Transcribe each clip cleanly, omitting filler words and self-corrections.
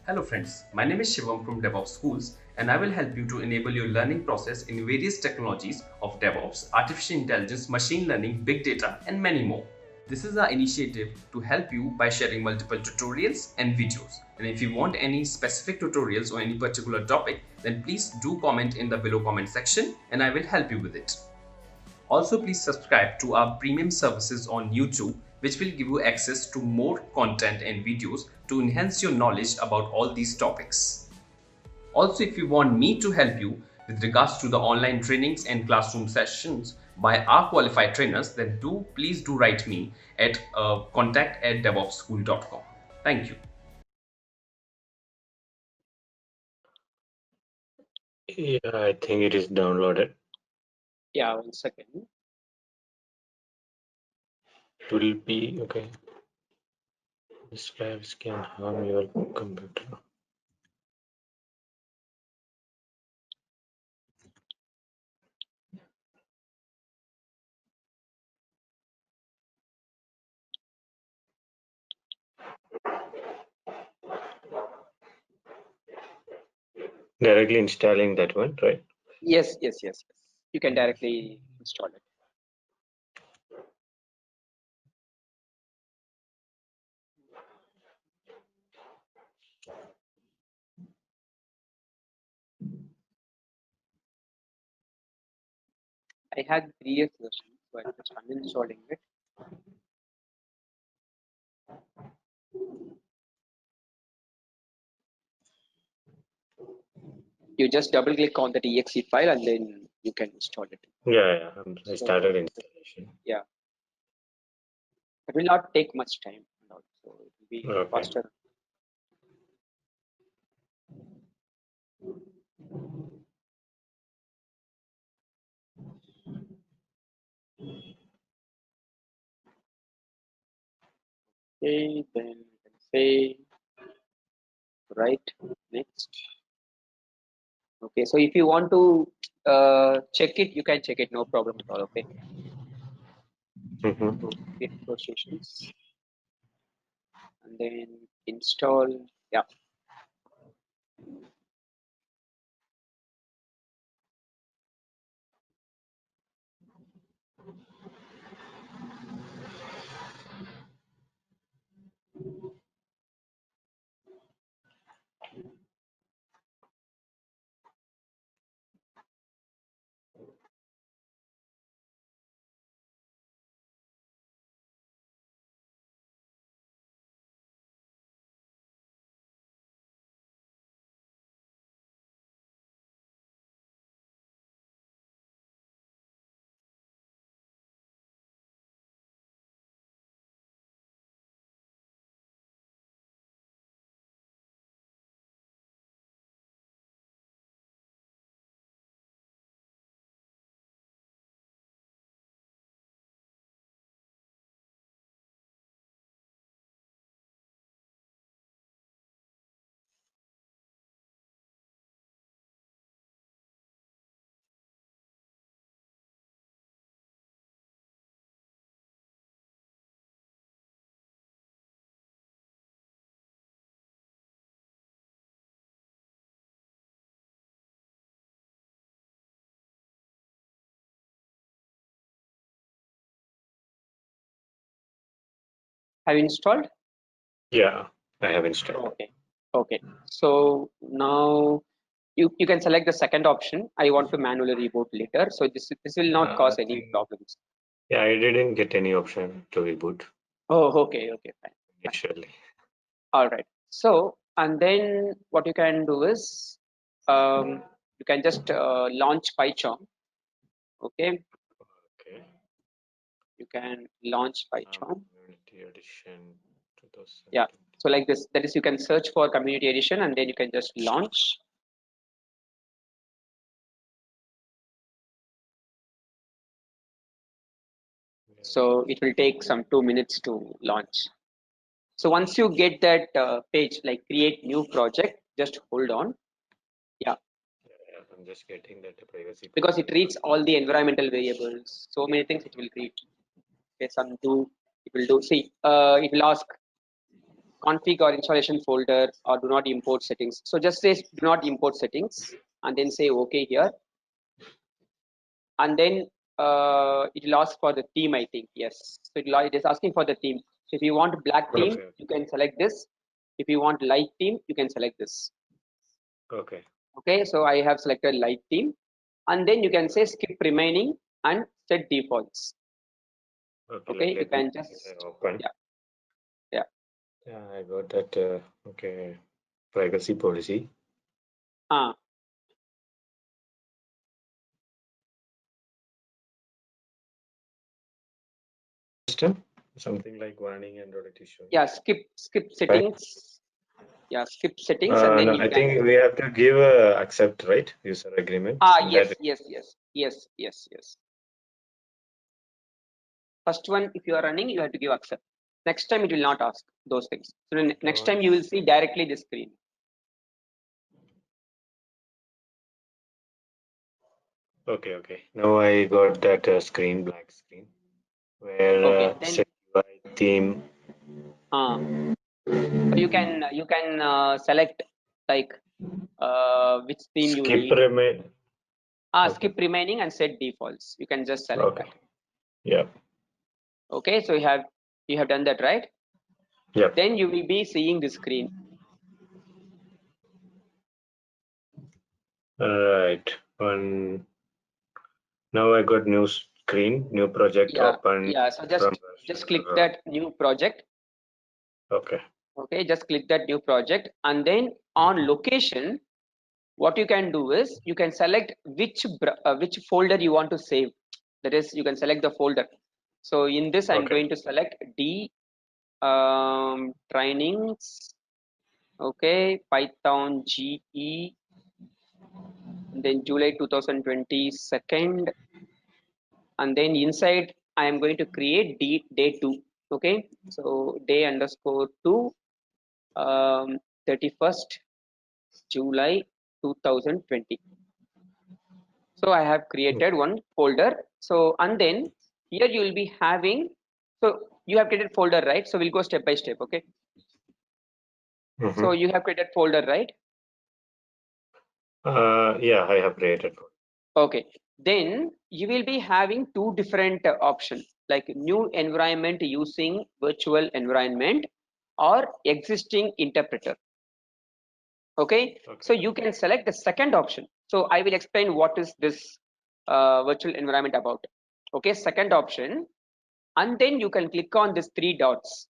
Hello friends, my name is Shivam from DevOps Schools and I will help you to enable your learning process in various technologies of DevOps, artificial intelligence, machine learning, big data and many more. This is our initiative to help you by sharing multiple tutorials and videos. And if you want any specific tutorials or any particular topic, then please do comment in the below comment section and I will help you with it. Also, please subscribe to our premium services on YouTube, which will give you access to more content and videos to enhance your knowledge about all these topics. Also, if you want me to help you with regards to the online trainings and classroom sessions by our qualified trainers, then please do write me at contact@devopsschool.com. Thank you. Yeah, I think it is downloaded. Yeah, 1 second. It will be okay. This live can harm your computer. Directly installing that one, right? Yes. You can directly install it. I had previous version, so I'm just uninstalling it. You just double click on the exe file and then you can install it. Yeah. I started installation. Yeah. It will not take much time, so it will be faster. Okay, then you can say right next. Okay, so if you want to check it, you can check it, no problem at all. Okay. So git associations and then install. Yeah. Have you installed? Yeah, I have installed. Okay. So now you can select the second option. I want to manually reboot later. So this will not cause any problems. Yeah, I didn't get any option to reboot. Oh, okay, fine. Initially. All right. So and then what you can do is you can just launch PyCharm. Okay. You can launch PyCharm. Community edition 2000. Yeah. So like this, that is, you can search for community edition and then you can just launch. So it will take some 2 minutes to launch. So once you get that page, like create new project, just hold on. Yeah. I'm just getting that privacy. Because it reads all the environmental variables, so many things it will read. Okay, some do, it will do. See, it will ask config or installation folder or do not import settings. So just say do not import settings and then say okay here. And then it will ask for the theme, I think. Yes. So it is asking for the theme. So if you want black theme, Okay. you can select this. If you want light theme, you can select this. Okay. Okay. So I have selected light theme. And then you can say skip remaining and set defaults. Okay. You can just open. yeah. Yeah. Yeah, I got that. Okay. Privacy policy. System, something like warning and audit issue. Yeah, skip settings. Yeah, skip settings and then No, you I can. think we have to give a accept, right? User agreement. Yes. First one, if you are running, you have to give accept. Next time it will not ask those things. So next time you will see directly the screen. Okay. Now I got that screen, black screen, where Okay, then set UI theme. so you can select like which theme you Skip need. remain. Okay. Skip remaining and set defaults. You can just select that. Yeah. Okay, so you have done that, right? Yep. Then you will be seeing the screen. Right. Now I got new screen, new project open. Yeah. So just click that new project. Okay. Just click that new project, and then on location, what you can do is you can select which folder you want to save. That is, you can select the folder. So in this, I'm going to select D trainings. Okay, Python GE. And then July 2022, and then inside I am going to create day 2. Okay, so day underscore 2, 31st July 2020. So I have created one folder. So and then here you will be having, so you have created folder, right? So we'll go step by step. Okay. So you have created folder, right? Yeah, I have created. Okay. Then you will be having two different options, like new environment using virtual environment or existing interpreter. Okay. So you can select the second option. So I will explain what is this virtual environment about. Okay, second option, and then you can click on this 3 dots,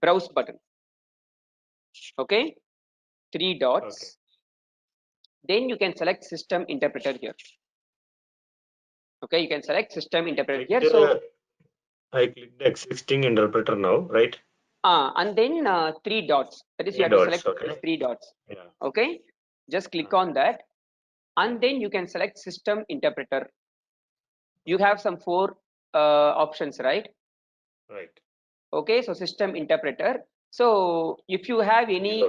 browse button. Okay, 3 dots. Then you can select system interpreter here. Okay, you can select system interpreter here. So I clicked the existing interpreter now, right? And then 3 dots. That is, you have to select these 3 dots. Yeah. Okay, just click on that, and then you can select system interpreter. You have some 4 options, right? Right. Okay, so system interpreter. So if you have any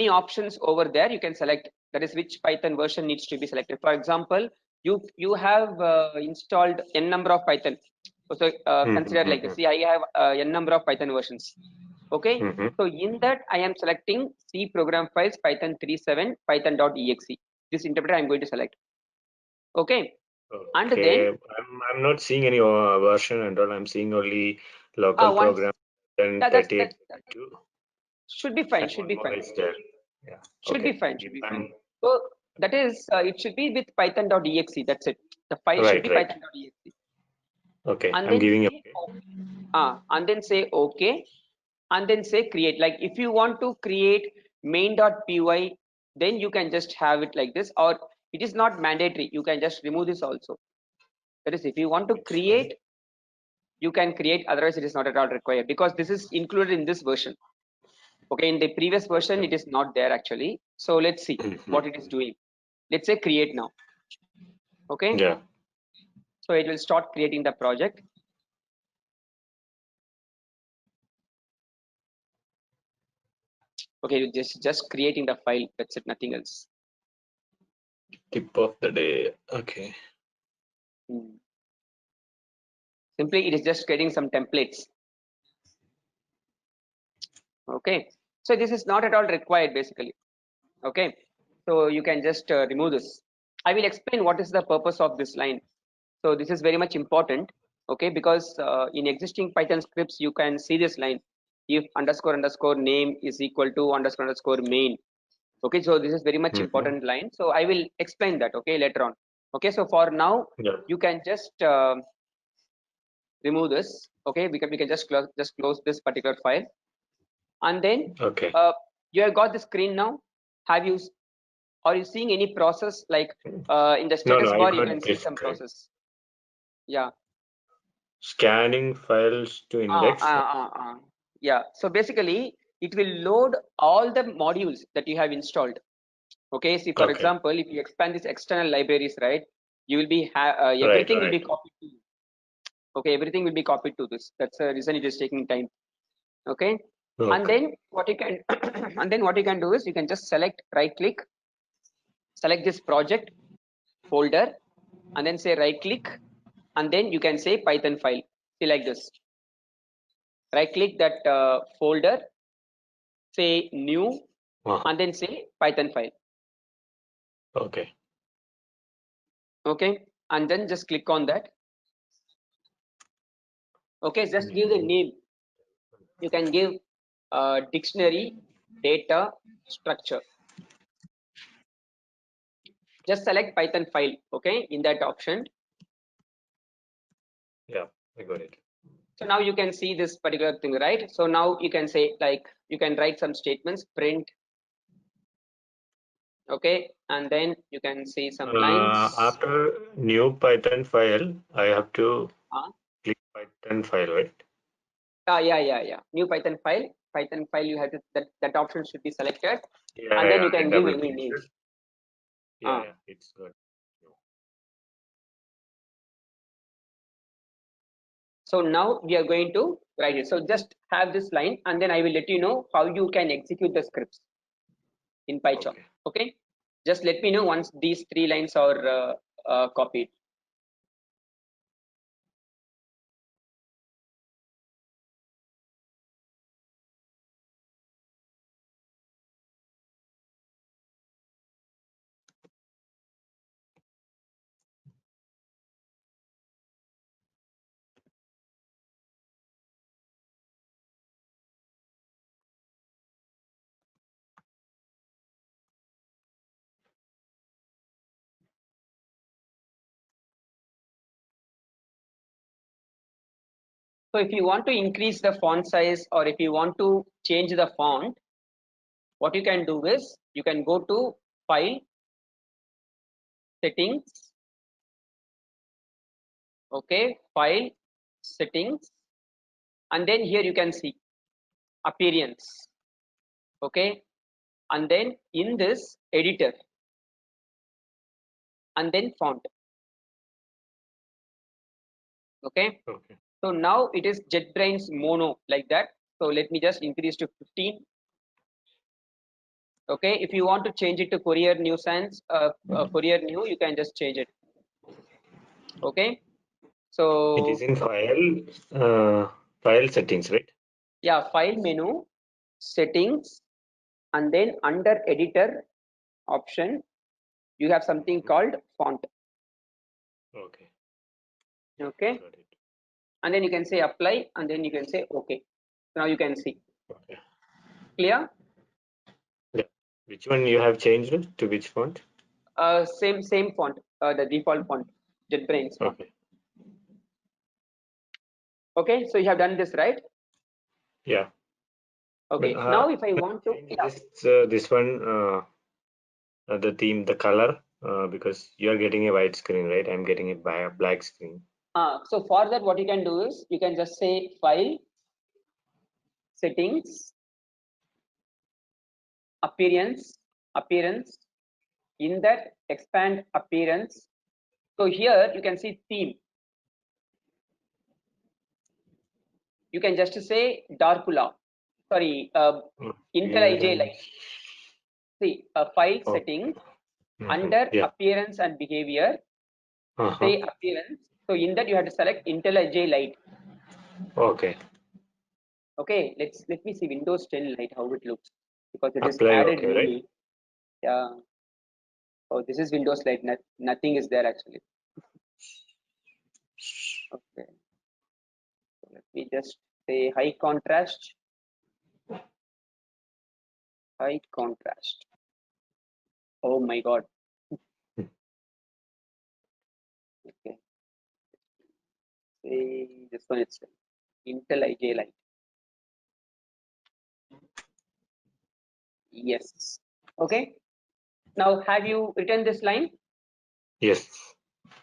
options over there, you can select, that is which Python version needs to be selected. For example, you have installed n number of Python. So consider like this. See, I have n number of Python versions. Okay, so in that I am selecting C program files Python 3.7 python.exe. This interpreter I'm going to select. Okay. And then I'm not seeing any version and all. I'm seeing only local program. Then 38. Should be fine. Should be fine. Yeah. Should be fine. So that is, it should be with python.exe. That's it. The file should be python.exe. Okay. And I'm then giving say, and then say okay, and then say create. Like if you want to create main.py, then you can just have it like this, or it is not mandatory. You can just remove this also. That is, if you want to create, you can create. Otherwise, it is not at all required, because this is included in this version. Okay, in the previous version, it is not there actually. So let's see what it is doing. Let's say create now. Okay. Yeah. So it will start creating the project. Okay, just creating the file. That's it, nothing else. Tip of the day. Okay. Simply, it is just creating some templates. Okay, so this is not at all required basically. Okay, so you can just remove this. I will explain what is the purpose of this line. So this is very much important. Okay, because in existing Python scripts you can see this line, if underscore underscore name is equal to underscore underscore main. Okay, so this is very much important line, so I will explain that, okay, later on. Okay, so for now Yeah. you can just remove this. Okay, we can just close this particular file, and then Okay. you have got the screen now. Have you are you seeing any process, like in the No, status I bar you got can see this some screen. process? Yeah. Scanning files to index. Yeah, so basically it will load all the modules that you have installed. Okay, see, for Okay. example, if you expand these external libraries, right, you will be Right, everything will be right. copied to you. Okay, everything will be copied to this. That's the reason it is taking time. Okay, and Okay. then what you can and then what you can do is you can just select, right click, select this project folder, and then say right click, and then you can say Python file. See, like this, right click that folder, say new, Uh-huh. and then say Python file. Okay. Okay, and then just click on that. Okay, just give the name. You can give dictionary data structure. Just select Python file, okay, in that option. Yeah, I got it. So now you can see this particular thing, right? So now you can say, like, you can write some statements, print, okay, and then you can see some lines. After new Python file, I have to Uh, click Python file, right? yeah. New Python file. Python file, you have to, that option should be selected, Yeah, and then yeah. you I can give double any clicked name. it. Yeah, Uh, yeah. It's good. So now we are going to write it. So just have this line, and then I will let you know how you can execute the scripts in PyCharm. Okay. Okay, just let me know once these 3 lines are copied. So if you want to increase the font size, or if you want to change the font, what you can do is you can go to File, Settings, okay, File, Settings, and then here you can see Appearance, okay, and then in this Editor, and then Font, okay. Okay. So now it is JetBrains Mono, like that. So let me just increase to 15. Okay, if you want to change it to Courier New Sans, Courier New, you can just change it. Okay, It is so in file settings, right? yeah, File menu, Settings, and then under Editor option, you have something called Font. Okay. Okay, Got it. and then you can say Apply, and then you can say OK. So now you can see. Okay. Clear? Yeah. Which one you have changed it to which font? Same font, the default font, JetBrains font. Okay. Okay, so you have done this, right? Yeah. Okay, But now if I want to, change this one, the theme, the color, because you are getting a white screen, right? I'm getting a black screen. so for that, what you can do is you can just say File, Settings, Appearance. In that, expand Appearance. So here you can see theme. You can just say Darkula. Sorry, IntelliJ Light. See, File Oh. Settings, under Yeah. Appearance and Behavior, say Appearance. So in that you have to select IntelliJ Light. Okay. Okay, let me see Windows 10 Lite how it looks, because it is Apply, added okay, right? newly. Yeah. Oh, this is Windows Lite. Nothing is there actually. Okay. So let me just say high contrast. High contrast. Oh my God. Okay. Say this one itself. Intel IJ Lite. Yes. Okay. Now, have you written this line? Yes.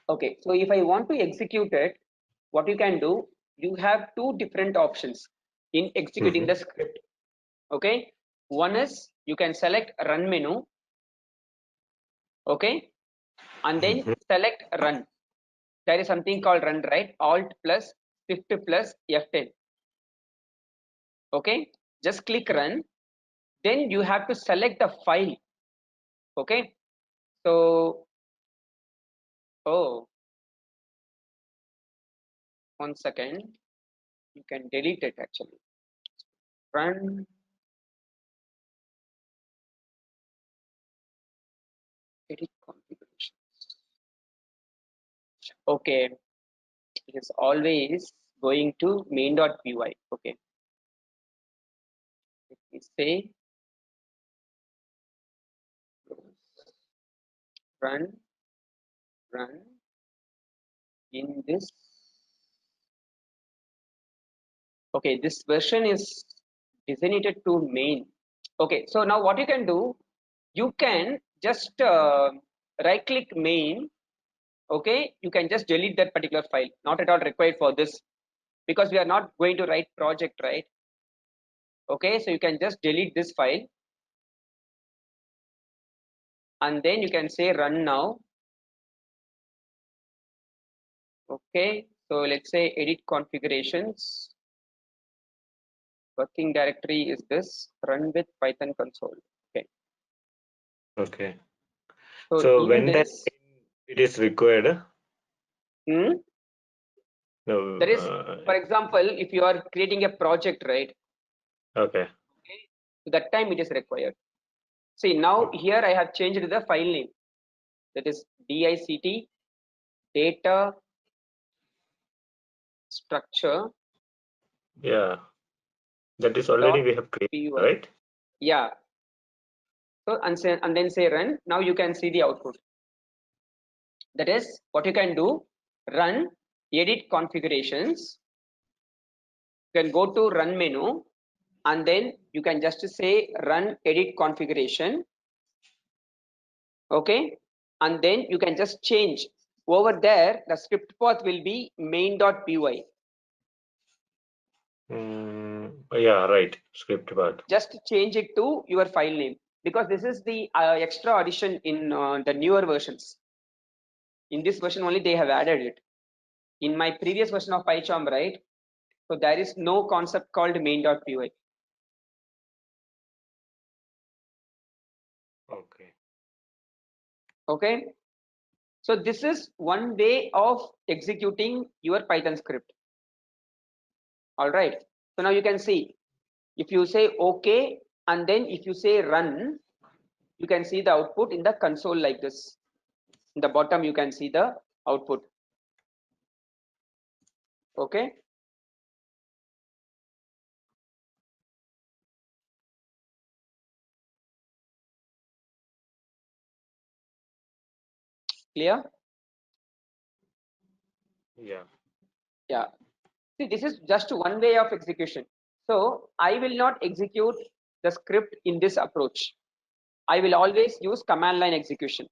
Okay. So if I want to execute it, what you can do, you have two different options in executing the script. Okay. One is you can select run menu. Okay. And then select run. There is something called run, right? Alt plus Shift plus F10. Okay. Just click run. Then you have to select the file. Okay. So, oh, 1 second. You can delete it actually. Run. Edit configuration. Okay. It is always going to main.py. Okay. Let me say run in this. Okay, this version is designated to main. Okay, so now what you can do, you can just right click main. Okay, you can just delete that particular file, not at all required for this, because we are not going to write project, right? Okay, so you can just delete this file, and then you can say run now. Okay, so let's say edit configurations. Working directory is this, run with Python console. Okay. Okay. So So in when that this, it is required, there no, is, for example, if you are creating a project, right? okay. Okay, so that time it is required. See, now here I have changed the file name. That is DICT data structure. Yeah, that is already Dot we have created, py. right? Yeah. So and then say run. Now you can see the output. That is what you can do. Run, edit configurations. You can go to run menu, and then you can just say run edit configuration. Okay, and then you can just change over there. The script path will be main.py. Yeah, right. Script part. Just change it to your file name, because this is the extra addition in the newer versions. In this version only they have added it. In my previous version of PyCharm, right? So there is no concept called main.py. Okay. Okay. So this is one way of executing your Python script. All right. So now you can see, if you say OK, and then if you say run, you can see the output in the console like this. In the bottom, you can see the output. Okay. Clear? Yeah. Yeah. See, this is just one way of execution. So I will not execute the script in this approach. I will always use command line execution.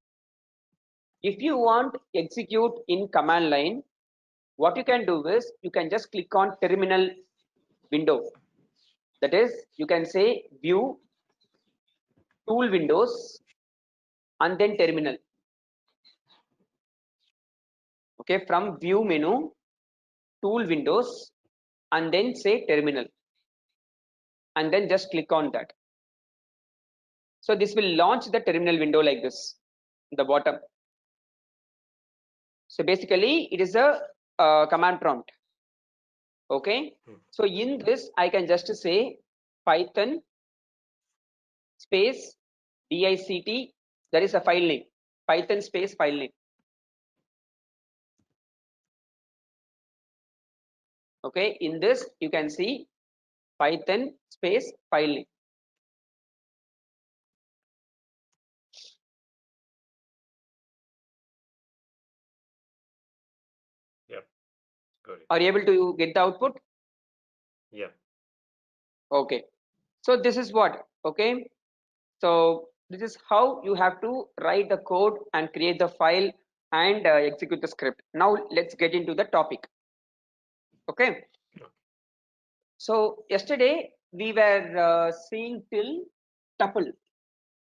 If you want execute in command line, what you can do is you can just click on terminal window. That is, you can say view, tool windows, and then terminal. Okay, from view menu, tool windows, and then say terminal, and then just click on that. So this will launch the terminal window like this, the bottom. So basically it is a command prompt. Okay, so in this I can just say Python space dict, that is a file name, Python space file name. Okay, in this you can see Python space file name. Yep. Got it. Are you able to get the output? Yep. Okay, so this is what, okay, so this is how you have to write the code and create the file and execute the script. Now let's get into the topic. Okay, so yesterday we were seeing till tuple.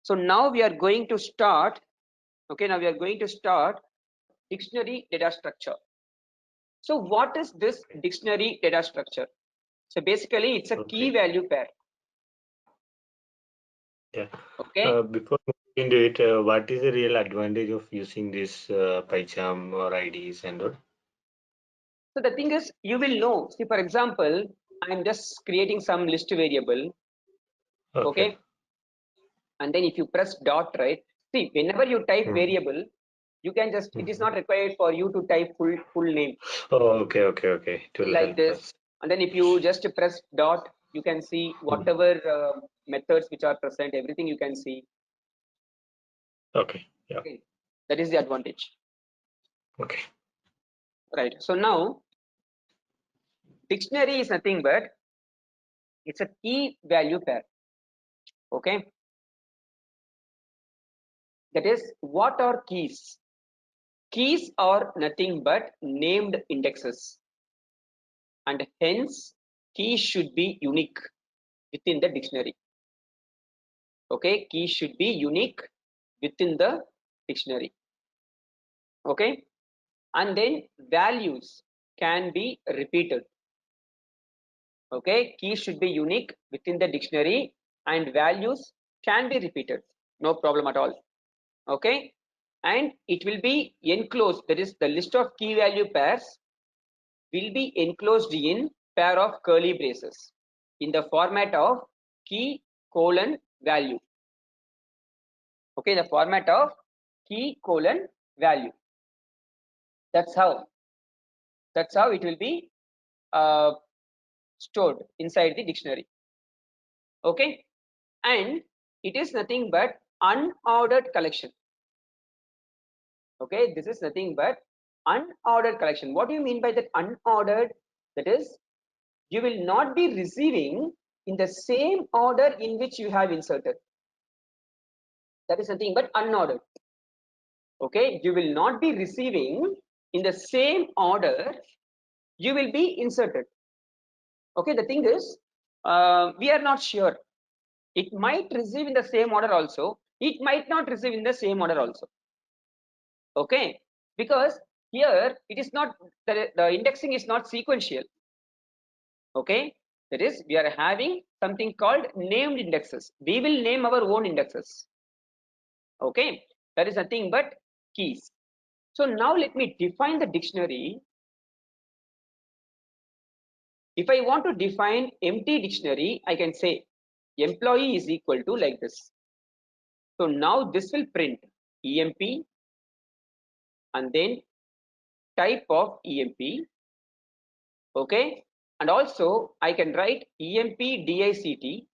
So now we are going to start, okay, now we are going to start dictionary data structure. So what is this dictionary data structure? So basically it's a key Okay. value pair. Yeah. Okay, Before moving into it, what is the real advantage of using this PyCharm or IDs and all? so the thing is, you will know, see for example, I'm just creating some list variable, okay, and then if you press dot, right, see whenever you type Mhm. variable, you can just, it is not required for you to type full name. Oh, okay. It will Like help this, us. and then if you just press dot, you can see whatever methods which are present, everything you can see. Okay. Yeah. Okay, that is the advantage, Okay. right? So now dictionary is nothing but it's a key value pair. Okay, that is, what are keys? Keys are nothing but named indexes, and hence keys should be unique within the dictionary. Okay, keys should be unique within the dictionary. Okay, and then values can be repeated. Okay, keys should be unique within the dictionary and values can be repeated, no problem at all. Okay, and it will be enclosed, that is the list of key value pairs will be enclosed in pair of curly braces in the format of key colon value. Okay, the format of key colon value. That's how it will be stored inside the dictionary. Okay, and it is nothing but unordered collection. Okay, this is nothing but unordered collection. What do you mean by that unordered? That is, you will not be receiving in the same order in which you have inserted. That is nothing but unordered. Okay, you will not be receiving in the same order you will be inserted. Okay, the thing is, we are not sure. It might receive in the same order also. It might not receive in the same order also. Okay, because here it is not, the indexing is not sequential. Okay, that is, we are having something called named indexes. We will name our own indexes. Okay, that is nothing but keys. So now let me define the dictionary. If I want to define empty dictionary, I can say employee is equal to like this. So now this will print EMP and then type of EMP. Okay, and also I can write EMP DICT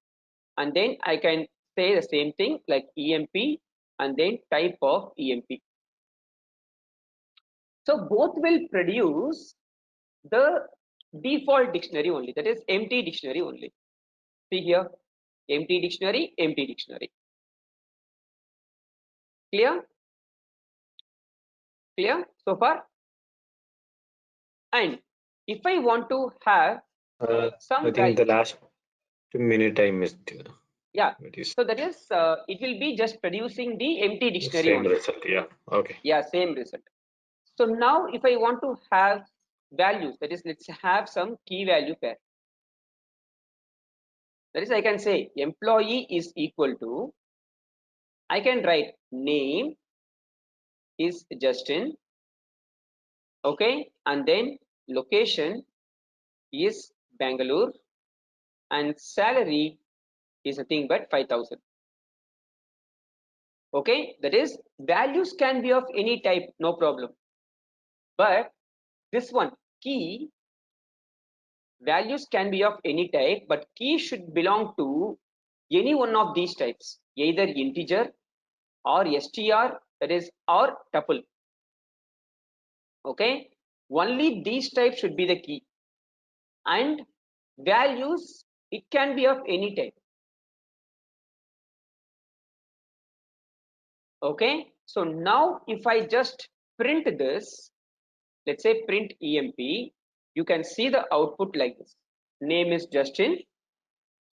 and then I can say the same thing like EMP and then type of EMP. So both will produce the default dictionary only, that is empty dictionary only. See here, empty dictionary, empty dictionary. Clear? Clear so far? And if I want to have I some think the values, last minute I missed. yeah, It is so that is it will be just producing the empty dictionary same only. result. Yeah. Okay. Yeah, same result. So now if I want to have values, that is, let's have some key value pair. That is, I can say employee is equal to, I can write name is Justin, okay, and then location is Bangalore and salary is nothing but 5,000. Okay, that is values can be of any type, no problem. But this one key, values can be of any type, but key should belong to any one of these types, either integer or str, that is, or tuple. Okay, only these types should be the key, and values, it can be of any type. Okay, so now if I just print this, let's say print emp, you can see the output like this. Name is Justin,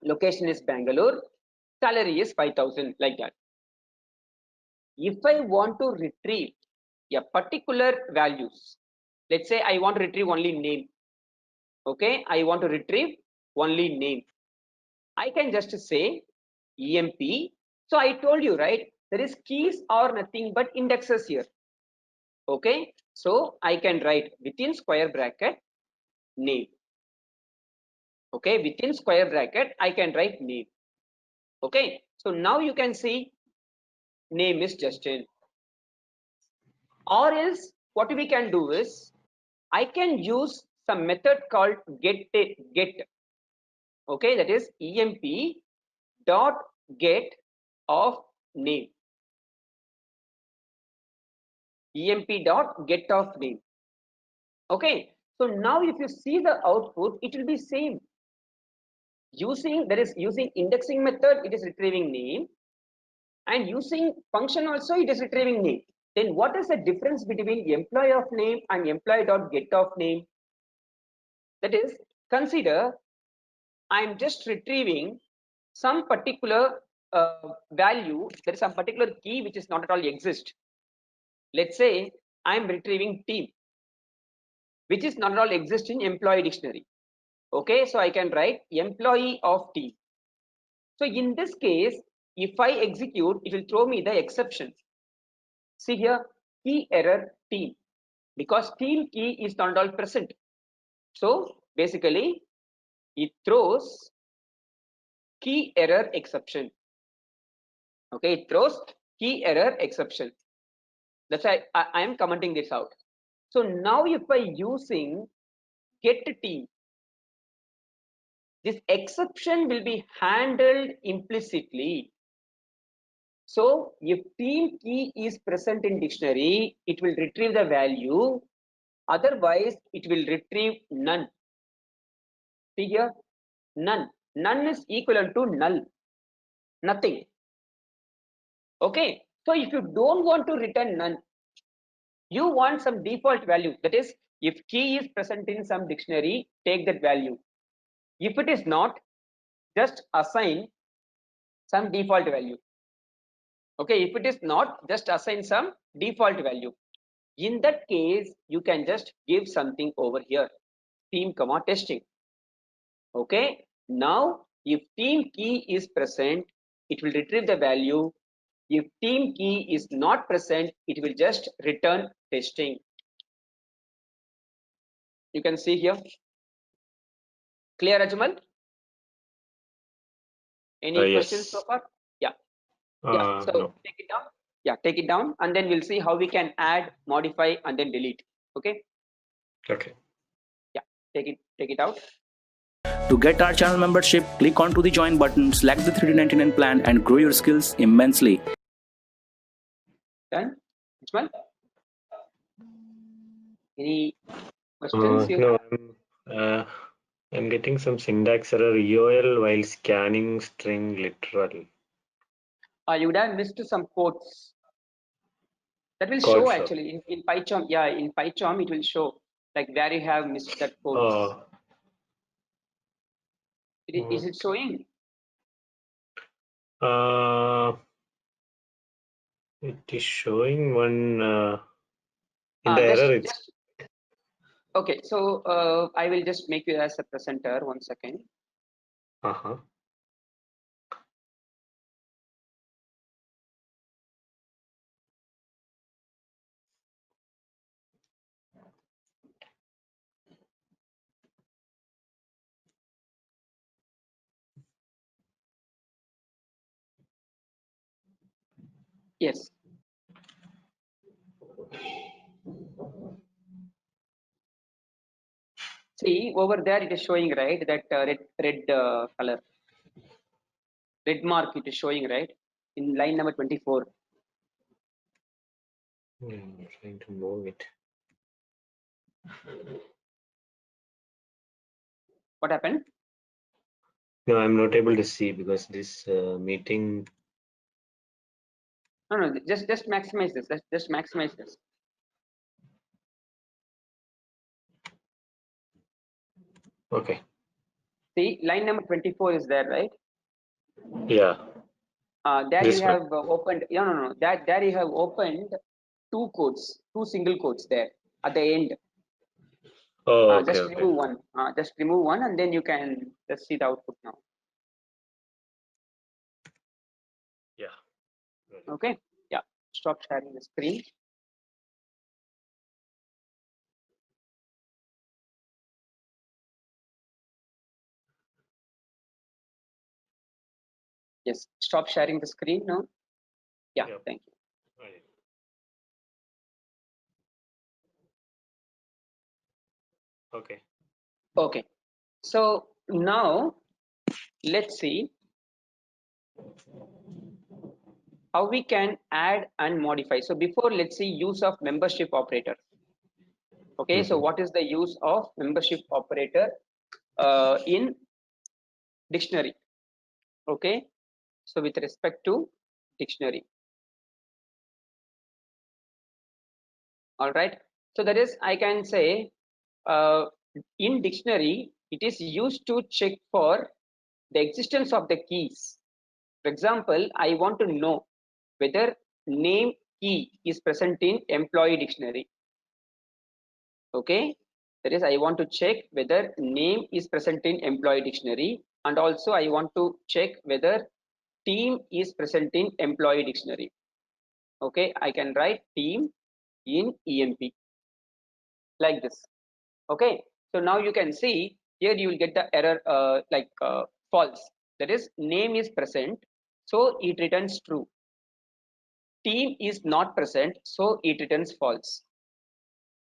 location is Bangalore, salary is 5,000, like that. If I want to retrieve a particular values, let's say I want to retrieve only name. Okay, I want to retrieve only name. I can just say emp. So I told you, right, there is keys are nothing but indexes here. Okay, so I can write within square bracket name. Okay, within square bracket I can write name. Okay, so now you can see name is Justin. Or else what we can do is I can use some method called get. Okay, that is emp dot get of name. Emp dot get of name. Okay, so now if you see the output, it will be same. Using, that is using indexing method, it is retrieving name, and using function also it is retrieving name. Then what is the difference between employee of name and employee dot get of name? That is, consider I am just retrieving some particular value, there is some particular key which is not at all exist. Let's say I am retrieving team, which is not at all exist in employee dictionary. Okay, so I can write employee of team. So in this case, if I execute, it will throw me the exception. See here, key error team, because team key is not at all present. So basically, it throws key error exception. Okay, it throws key error exception. That's why I am commenting this out. So now if I using get team, this exception will be handled implicitly. So if team key is present in dictionary, it will retrieve the value. Otherwise, it will retrieve none. See here, none. None is equivalent to null, nothing. Okay, so if you don't want to return none, you want some default value. That is, if key is present in some dictionary, take that value. If it is not, just assign some default value. Okay, if it is not, just assign some default value. In that case, you can just give something over here, team comma testing. Okay, now if team key is present, it will retrieve the value. If team key is not present, it will just return testing. You can see here. Clear, Ajmal? Any questions so Yes. far? Yeah. Yeah. So No. take it down. Yeah, take it down, and then we'll see how we can add, modify, and then delete. Okay. Okay. Yeah. Take it out. To get our channel membership, click onto the join button, select the 3D99 plan, and grow your skills immensely. Done. Ajmal? Any questions you No, have? I'm getting some syntax error EOL while scanning string literal. You would have missed some quotes. That will Code show show. actually in PyCharm. Yeah, in PyCharm it will show like where you have missed that quotes. Is it showing? It is showing one in the error. It's Okay. So I will just make you as a presenter. 1 second. uh-huh. Yes. See over there it is showing, right, that red color, red mark it is showing, right, in line number 24. I'm trying to move it. What happened? No, I'm not able to see because this meeting. No, just maximize this. Just maximize this. Okay. See, line number 24 is there, right? Yeah. There This you one. have opened. No. That there you have opened two codes, two single codes there at the end. Oh, okay. Just Okay. remove one. Just remove one, and then you can just see the output now. Yeah. Okay. Yeah. Stop sharing the screen. Yes. Stop sharing the screen now. Yeah. Yep. Thank you. Right. Okay. Okay. So now let's see how we can add and modify. So before, let's see use of membership operator. Okay, so what is the use of membership operator in dictionary? Okay, so with respect to dictionary. All right, so that is, I can say in dictionary it is used to check for the existence of the keys. For example, I want to know whether name key is present in employee dictionary. Okay, that is, I want to check whether name is present in employee dictionary, and also I want to check whether team is present in employee dictionary. Okay, I can write team in EMP like this. Okay, so now you can see here you will get the error false. That is, name is present, so it returns true. Team is not present, so it returns false.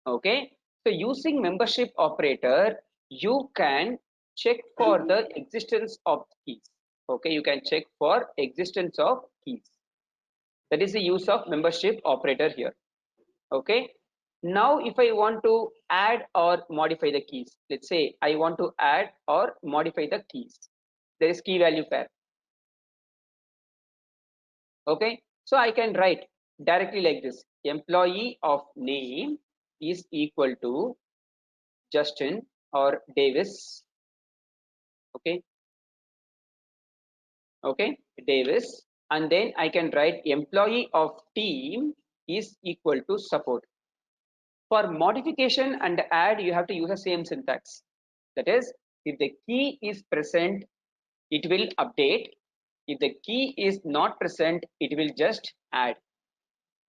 Okay, so using membership operator, you can check for the existence of keys. Okay, you can check for existence of keys. That is the use of membership operator here. Okay, now if I want to add or modify the keys, let's say I want to add or modify the keys, there is key value pair. Okay, so I can write directly like this: employee of name is equal to Justin or Davis. Okay, Davis, and then I can write employee of team is equal to support. For modification and add, you have to use the same syntax. That is, if the key is present, it will update. If the key is not present, it will just add.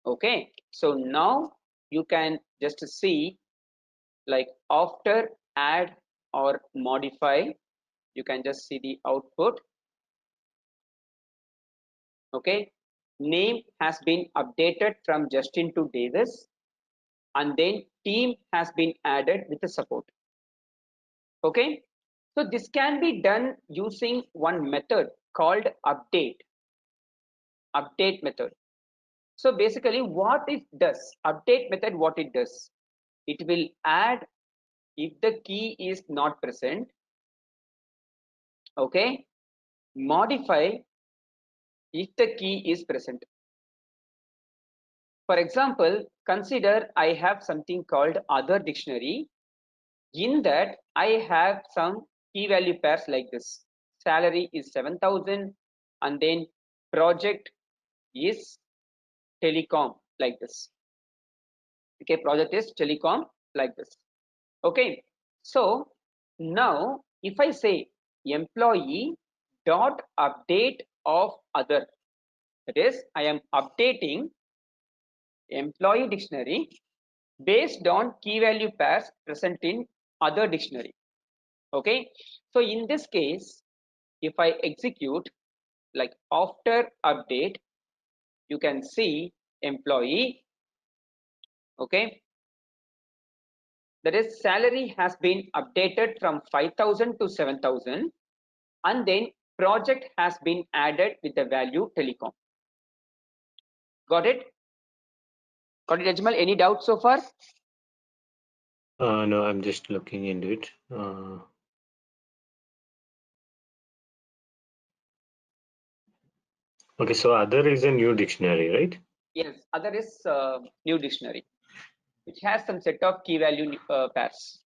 Okay, so now you can just see, like, after add or modify, you can just see the output. Okay, name has been updated from Justin to Davis, and then team has been added with the support. Okay, so this can be done using one method called update method. So basically what it does, update method, what it does, it will add if the key is not present. Okay, modify if the key is present. For example, consider I have something called other dictionary. In that, I have some key value pairs like this. Salary is 7,000, and then project is telecom like this. Okay, project is telecom like this. Okay, so now if I say employee dot update of other, that is, I am updating employee dictionary based on key value pairs present in other dictionary. Okay, so in this case, if I execute like after update, you can see employee. Okay, that is salary has been updated from 5,000 to 7,000, and then project has been added with the value telecom. Got it? Got it, Ajmal? Any doubts so far? No, I'm just looking into it. Okay, so other is a new dictionary, right? Yes, other is new dictionary, which has some set of key value pairs.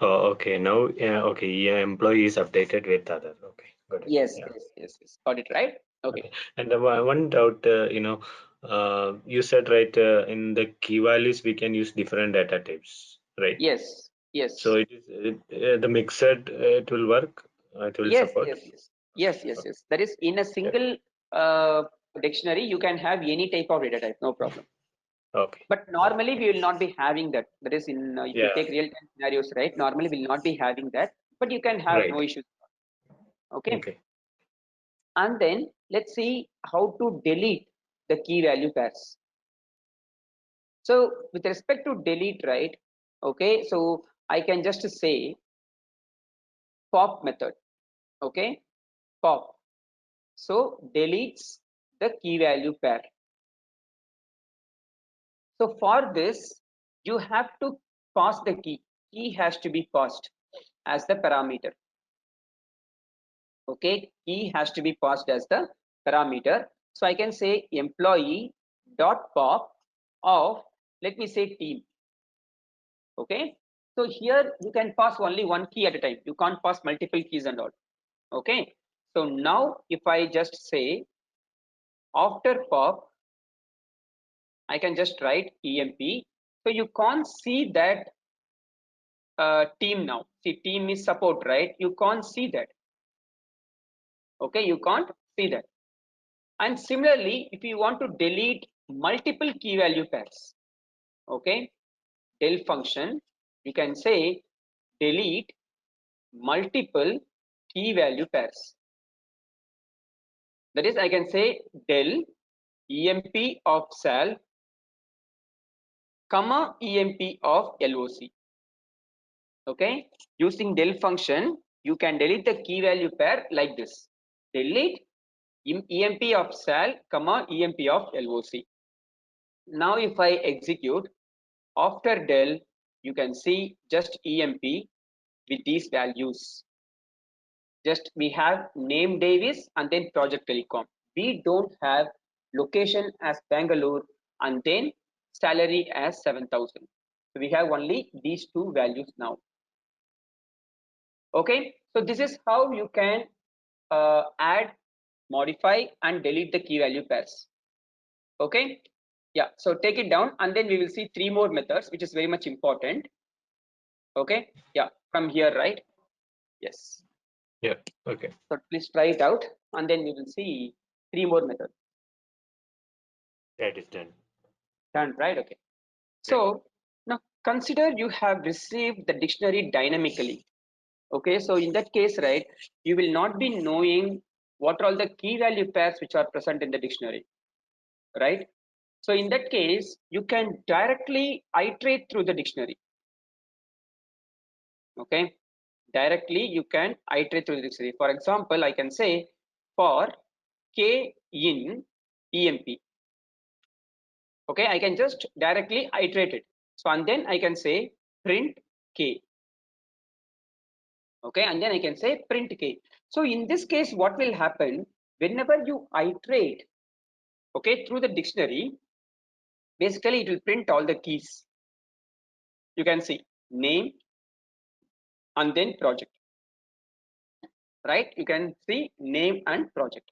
Oh, okay. Now, okay, yeah, employee is updated with other. Okay, got it. Yes, Yeah. yes. Got it, right? Okay. And one doubt, you said right in the key values we can use different data types, right? Yes. So it is the mixed it will work. It will Yes. support. Yes. That is in a single dictionary, you can have any type of data type, no problem. Okay. But normally we will not be having that. That is in if you Yeah. take real-time scenarios, right? Normally we will not be having that, but you can have Right. no issues. Okay. Okay. And then let's see how to delete the key value pairs. So with respect to delete, right? Okay, so I can just say pop method. Okay, pop. So deletes the key value pair. So for this, you have to pass the key. Key has to be passed as the parameter. Okay, key has to be passed as the parameter. So I can say employee dot pop of, let me say, team. Okay, so here you can pass only one key at a time. You can't pass multiple keys and all. Okay, so now if I just say after pop, I can just write emp. So you can't see that team now. See, team is support, right? You can't see that. Okay, you can't see that. And similarly, if you want to delete multiple key value pairs, okay, del function, you can say delete multiple key value pairs. That is, I can say del emp of sal comma emp of loc. Okay, using del function, you can delete the key value pair like this: delete emp of sal comma emp of loc. Now if I execute, after del, you can see just emp with these values. Just we have name Davis and then project telecom. We don't have location as Bangalore and then salary as 7,000. So we have only these two values now. Okay, so this is how you can add, modify and delete the key value pairs. Okay, yeah, so take it down and then we will see three more methods, which is very much important. Okay, yeah, from here, right? Yes. Yeah. Okay. So please try it out and then we will see three more methods. That is done. Done, right? Okay. So now consider you have received the dictionary dynamically. Okay, so in that case, right, you will not be knowing what are all the key value pairs which are present in the dictionary, right? So in that case, you can directly iterate through the dictionary. Okay, directly you can iterate through the dictionary. For example, I can say for k in emp. Okay, I can just directly iterate it. So and then I can say print k. Okay, and then I can say print k. So in this case, what will happen whenever you iterate, okay, through the dictionary, basically it will print all the keys. You can see name and then project, right? You can see name and project.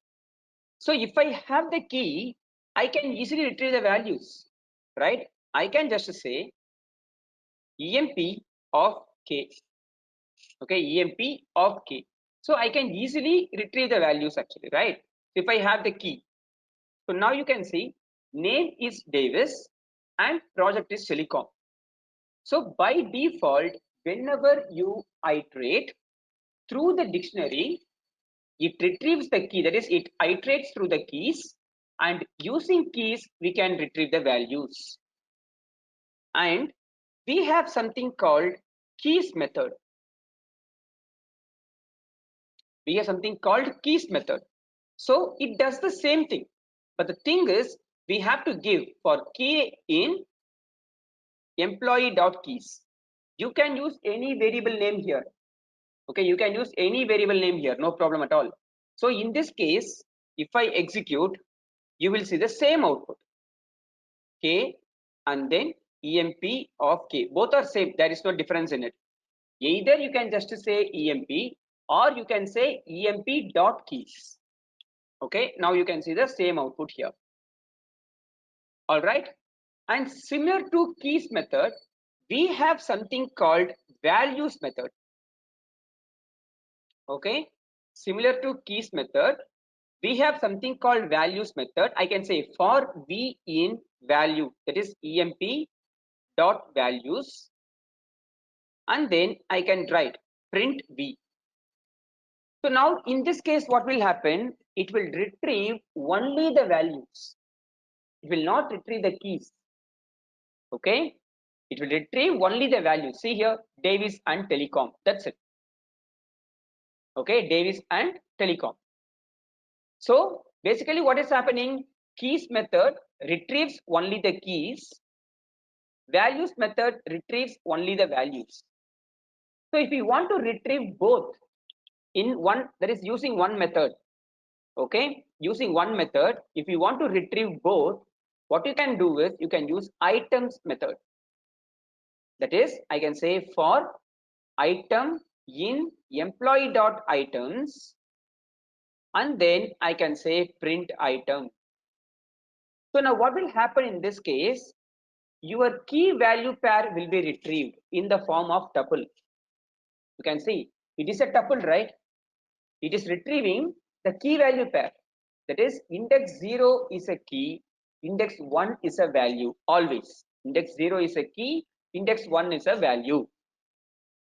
So if I have the key, I can easily retrieve the values, right? I can just say emp of k. Okay, emp of k. So I can easily retrieve the values actually, right? If I have the key. So now you can see name is Davis and project is telecom. So by default, whenever you iterate through the dictionary, it retrieves the key, that is it iterates through the keys and using keys we can retrieve the values. And we have something called keys method. We have something called keys method. So it does the same thing, but the thing is we have to give for key in employee.keys. You can use any variable name here. Okay, you can use any variable name here, no problem at all. So in this case, if I execute, you will see the same output, k and then emp of k. Both are same, there is no difference in it. Either you can just say emp or you can say emp.keys. Okay, now you can see the same output here. All right, and similar to keys method, we have something called values method. Okay, similar to keys method, we have something called values method. I can say for v in value, that is emp dot values, and then I can write print v. So now in this case, what will happen? It will retrieve only the values. It will not retrieve the keys. Okay, it will retrieve only the values. See here, Davis and Telecom. That's it. Okay, Davis and Telecom. So basically what is happening? Keys method retrieves only the keys. Values method retrieves only the values. So if you want to retrieve both in one, that is using one method. Okay, using one method, if you want to retrieve both, what you can do is you can use items method. That is, I can say for item in employee.items, and then I can say print item. So now what will happen in this case? Your key value pair will be retrieved in the form of tuple. You can see it is a tuple, right? It is retrieving the key value pair. That is, index 0 is a key, index 1 is a value, always. Index 0 is a key, index 1 is a value.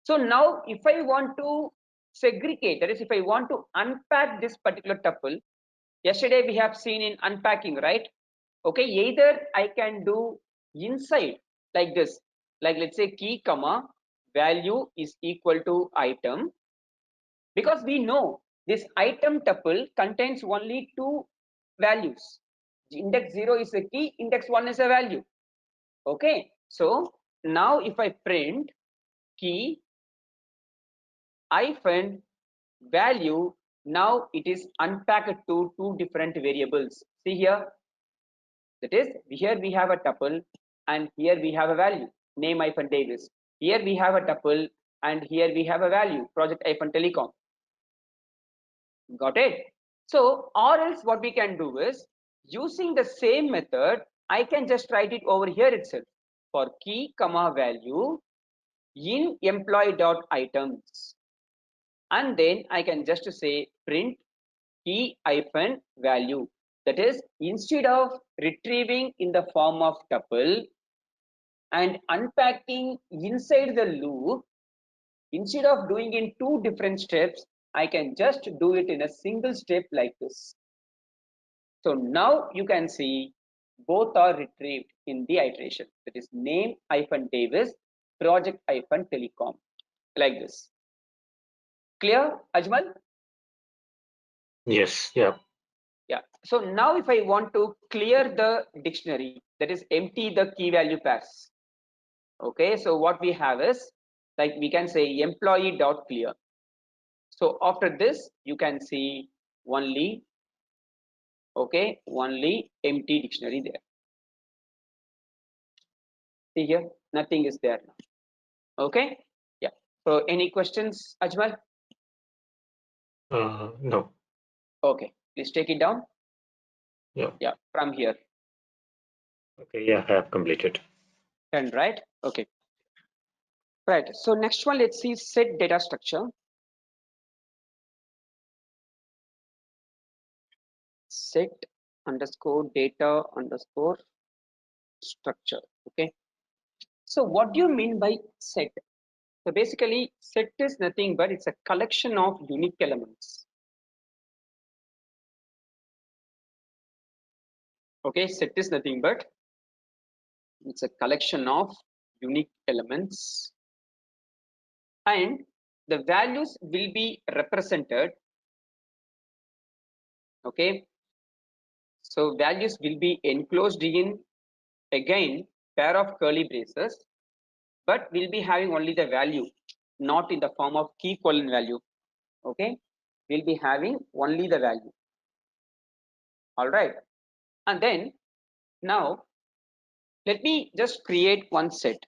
So now if I want to segregate, that is, if I want to unpack this particular tuple, yesterday we have seen in unpacking, right? Okay, either I can do inside like this, like let's say key comma value is equal to item, because we know this item tuple contains only two values. Index 0 is a key, index 1 is a value. Okay, so now if I print key hyphen value, now it is unpacked to two different variables. See here, that is, here we have a tuple and here we have a value, name hyphen Davis. Here we have a tuple and here we have a value, project hyphen Telecom. Got it? So or else what we can do is, using the same method, I can just write it over here itself, for key comma value in employee.items, and then I can just say print key hyphen value. That is, instead of retrieving in the form of tuple and unpacking inside the loop, instead of doing in two different steps, I can just do it in a single step like this. So now you can see both are retrieved in the iteration. That is name hyphen Davis, project hyphen Telecom, like this. Clear, Ajmal? Yes. Yeah. Yeah. So now if I want to clear the dictionary, that is empty the key value pairs. Okay. So what we have is, like we can say employee dot clear. So after this, you can see only, okay, only empty dictionary there. See here, nothing is there now. Okay. Yeah. So any questions, Ajmal? No. Okay. Please take it down. Yeah. Yeah. From here. Okay. Yeah, I have completed. Done, right? Okay. Right. So next one, let's see set data structure. Set underscore data underscore structure. Okay. So what do you mean by set? So basically, set is nothing but it's a collection of unique elements. Okay, set is nothing but it's a collection of unique elements, and the values will be represented. Okay, so values will be enclosed in, again, pair of curly braces, but we'll be having only the value, not in the form of key colon value. Okay, we'll be having only the value. All right, and then now let me just create one set.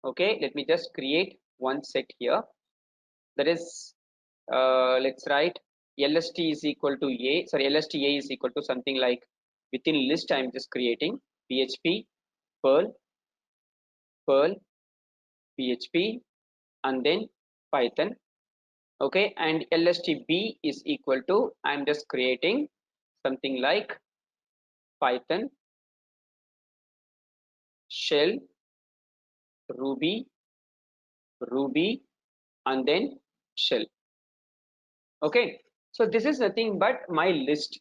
Okay, let me just create one set here. That is, let's write lst is equal to a, sorry, lsta is equal to something like, within list I'm just creating php perl php and then python. Okay, and lstb is equal to, I'm just creating something like python shell ruby and then shell. Okay, so this is nothing but my list.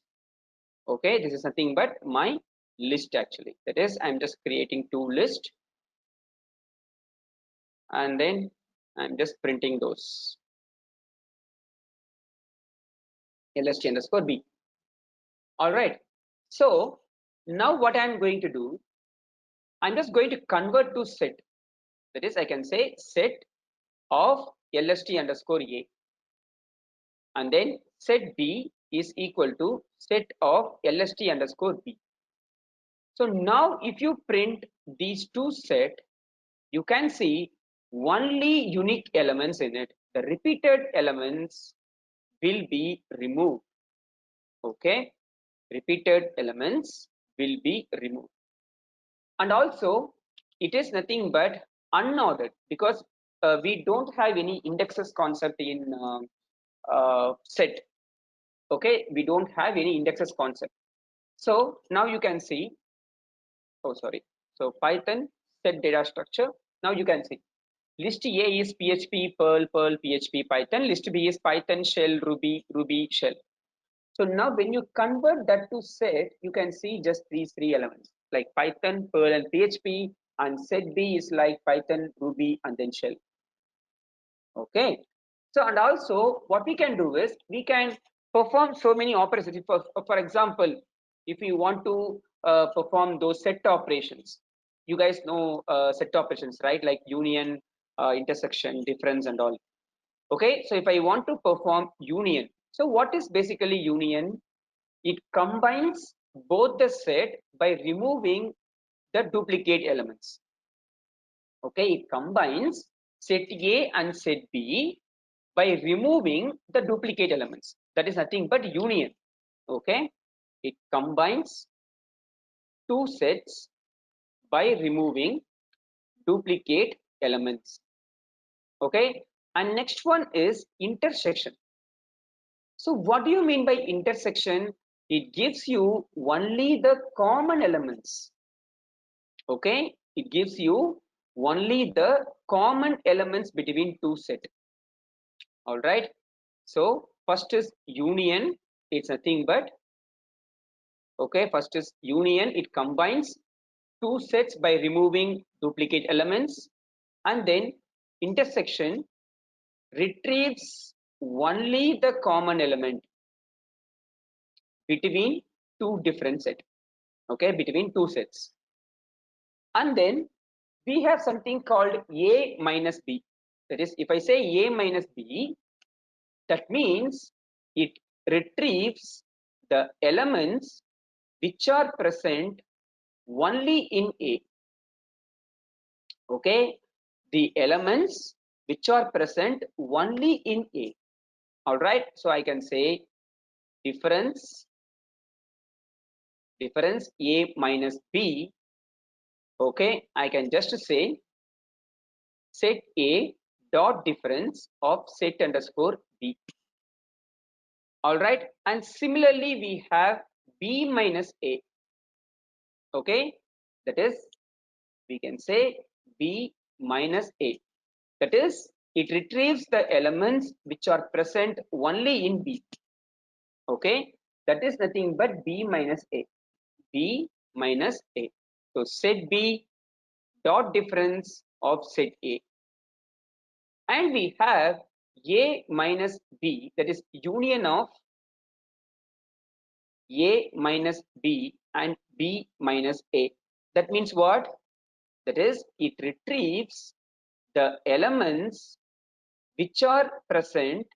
Okay, this is nothing but my list actually. That is, I'm just creating two lists and then I'm just printing those lst underscore b. All right, so now what I'm going to do, I'm just going to convert to set. That is, I can say set of lst underscore a, and then set b is equal to set of lst underscore b. So now if you print these two set, you can see only unique elements in it. The repeated elements will be removed. Okay, repeated elements will be removed. And also it is nothing but unordered, because we don't have any indexes concept in set. Okay, we don't have any indexes concept. So now you can see, oh sorry, so Python set data structure. Now you can see list A is PHP, Perl, PHP, Python. List B is Python, Shell, Ruby, Shell. So now when you convert that to set, you can see just these three elements like Python, Perl, and PHP, and set B is like Python, Ruby, and then Shell. Okay. So, and also what we can do is we can perform so many operations. For example, if you want to perform those set operations, you guys know set operations, right? Like union, intersection, difference, and all. Okay, so if I want to perform union, so what is basically union? It combines both the set by removing the duplicate elements. Okay, it combines set A and set B by removing the duplicate elements. That is nothing but union. Okay, it combines two sets by removing duplicate elements. Okay, and next one is intersection. So what do you mean by intersection? It gives you only the common elements. Okay, it gives you only the common elements between two sets. All right, so first is union. It's nothing but, okay, first is union. It combines two sets by removing duplicate elements, and then intersection retrieves only the common element between two different sets. Okay, between two sets. And then we have something called A minus B. That is, if I say A minus B, that means it retrieves the elements which are present only in A. Okay, the elements which are present only in A. All right, so I can say difference A minus B. Okay, I can just say set A dot difference of set underscore B. All right, and similarly we have B minus A. Okay, that is, we can say B minus A. That is, it retrieves the elements which are present only in B. Okay, that is nothing but B minus A. B minus A. So set B dot difference of set A. And we have A minus B, that is union of A minus B and B minus A. That means what? That is, it retrieves the elements which are present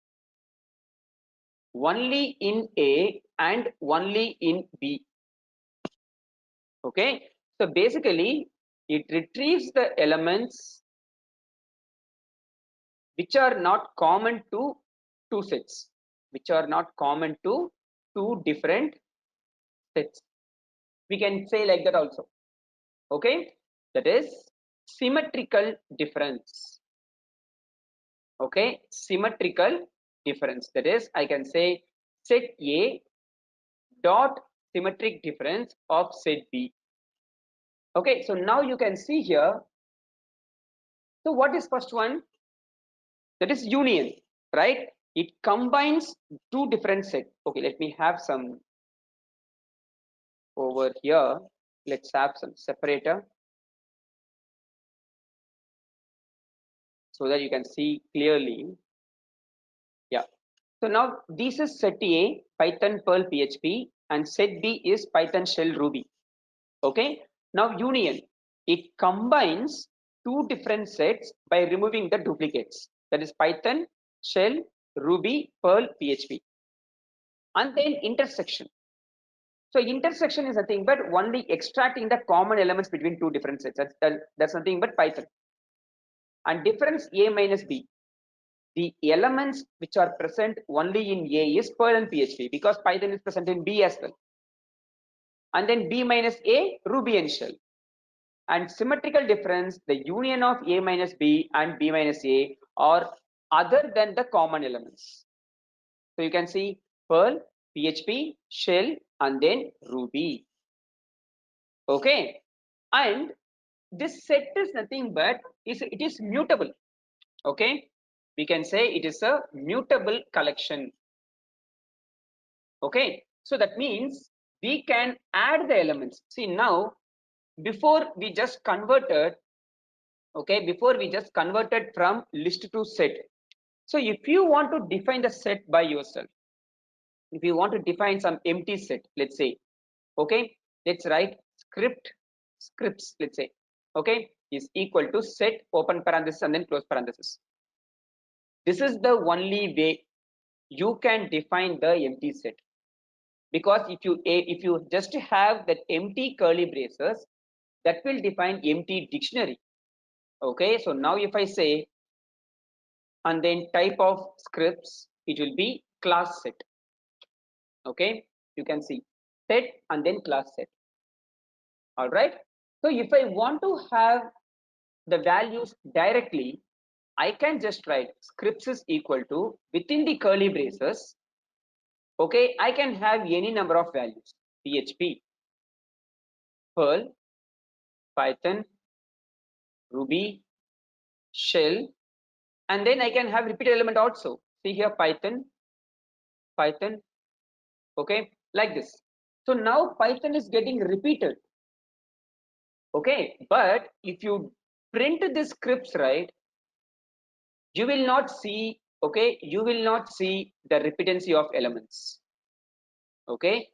only in A and only in B. Okay, so basically it retrieves the elements which are not common to two sets, which are not common to two different sets. We can say like that also. Okay, that is symmetrical difference. Okay, symmetrical difference, that is, I can say set A dot symmetric difference of set B. Okay, so now you can see here. So what is first one? That is union, right? It combines two different sets. Okay, let me have some over here. Let's have some separator so that you can see clearly. Yeah. So now this is set A, Python, Perl, PHP, and set B is Python, Shell, Ruby. Okay. Now union, it combines two different sets by removing the duplicates. That is Python, Shell, Ruby, Perl, PHP. And then intersection. So intersection is nothing but only extracting the common elements between two different sets. That's nothing but Python. And difference A minus B. The elements which are present only in A is Perl and PHP, because Python is present in B as well. And then B minus A, Ruby and Shell. And symmetrical difference, the union of A minus B and B minus A are other than the common elements. So you can see Perl, PHP, Shell, and then Ruby. Okay, and this set is nothing but it is mutable. Okay, we can say it is a mutable collection. Okay, so that means we can add the elements. See, now before we just converted, okay, before we just converted from list to set. So if you want to define the set by yourself, if you want to define some empty set, let's say, okay, let's write scripts, let's say, okay, is equal to set open parenthesis and then close parenthesis. This is the only way you can define the empty set, because if you just have that empty curly braces, that will define empty dictionary. Okay, so now if I say and then type of scripts, it will be class set. Okay, you can see set and then class set. All right, so if I want to have the values directly, I can just write scripts is equal to, within the curly braces, okay, I can have any number of values: PHP, Perl, Python, Ruby, Shell, and then I can have repeated element also. See here, Python, okay, like this. So now Python is getting repeated. Okay, but if you print the scripts, right, you will not see, okay, you will not see the repeatancy of elements. Okay,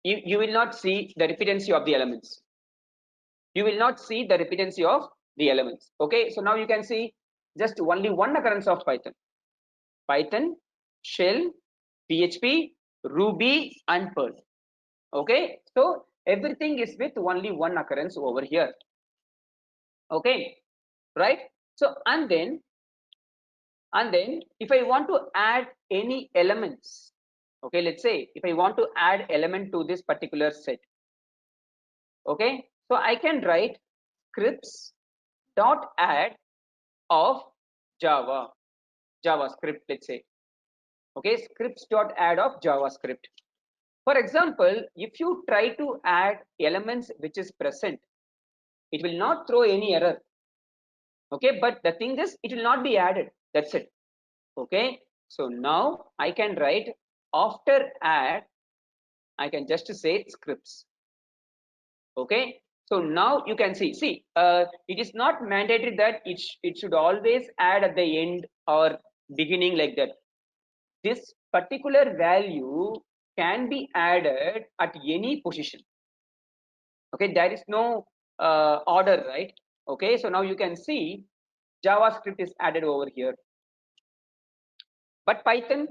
you will not see the repeatancy of the elements. You will not see the repeatancy of the elements. Okay, so now you can see just only one occurrence of Python, Shell, PHP, Ruby, and Perl. Okay, so everything is with only one occurrence over here. Okay, right? So and then if I want to add any elements, okay, let's say if I want to add element to this particular set, okay, so I can write scripts dot add of JavaScript, let's say, okay, scripts dot add of JavaScript. For example, if you try to add elements which is present, it will not throw any error. Okay, but the thing is, it will not be added. That's it. Okay, so now I can write after add I can just say scripts. Okay, so now you can see, it is not mandatory that it should always add at the end or beginning like that. This particular value can be added at any position. Okay, there is no order, right? Okay, so now you can see JavaScript is added over here, but Python,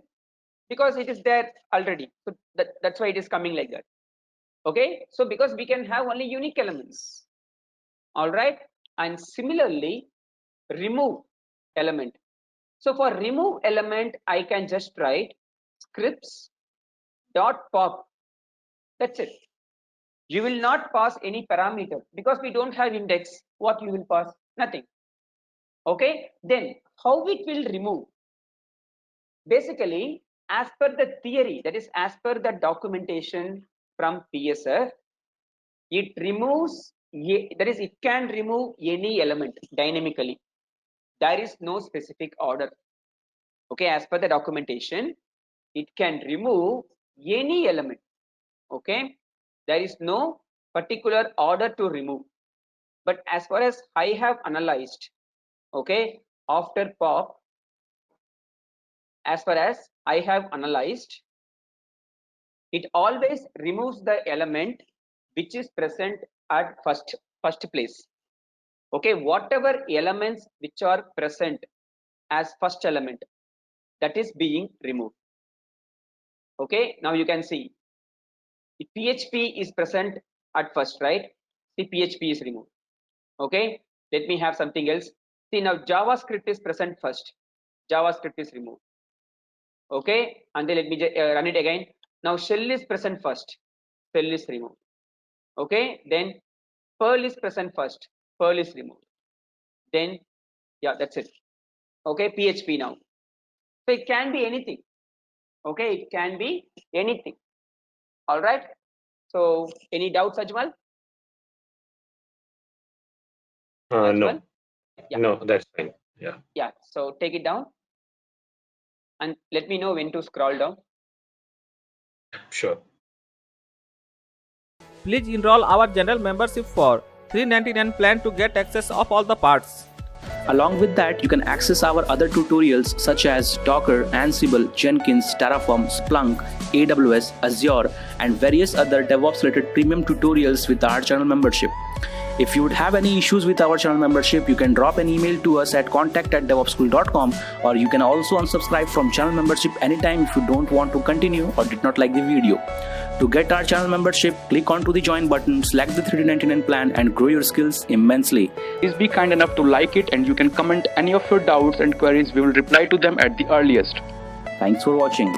because it is there already, so that's why it is coming like that. Okay, so because we can have only unique elements, all right, and similarly remove element. So for remove element, I can just write scripts dot pop. That's it. You will not pass any parameter because we don't have index. What you will pass? Nothing. Okay, then how it will remove? Basically, as per the theory, that is as per the documentation from PSF, it removes, that is it can remove any element dynamically. There is no specific order. Okay, as per the documentation, it can remove any element. Okay, there is no particular order to remove. But as far as I have analyzed, okay, after pop, as far as I have analyzed, it always removes the element which is present at first place. Okay, whatever elements which are present as first element, that is being removed. Okay, now you can see if PHP is present at first, right? See, PHP is removed. Okay, let me have something else. See, now JavaScript is present first. JavaScript is removed. Okay, and then let me run it again. Now shell is present first. Shell is removed. Okay, then Perl is present first. Perl is removed. Then, yeah, that's it. Okay, PHP now. So it can be anything. Okay, it can be anything. All right. So any doubts, Ajmal? No. Yeah. No, that's fine. Yeah. Yeah. So take it down and let me know when to scroll down. Sure. Please enroll our general membership for $399 plan to get access of all the parts. Along with that, you can access our other tutorials such as Docker, Ansible, Jenkins, Terraform, Splunk, AWS, Azure, and various other DevOps related premium tutorials with our channel membership. If you would have any issues with our channel membership, you can drop an email to us at contact@devopsschool.com, or you can also unsubscribe from channel membership anytime if you don't want to continue or did not like the video. To get our channel membership, click onto the join button, select the $399 plan and grow your skills immensely. Please be kind enough to like it, and you can comment any of your doubts and queries. We will reply to them at the earliest. Thanks for watching.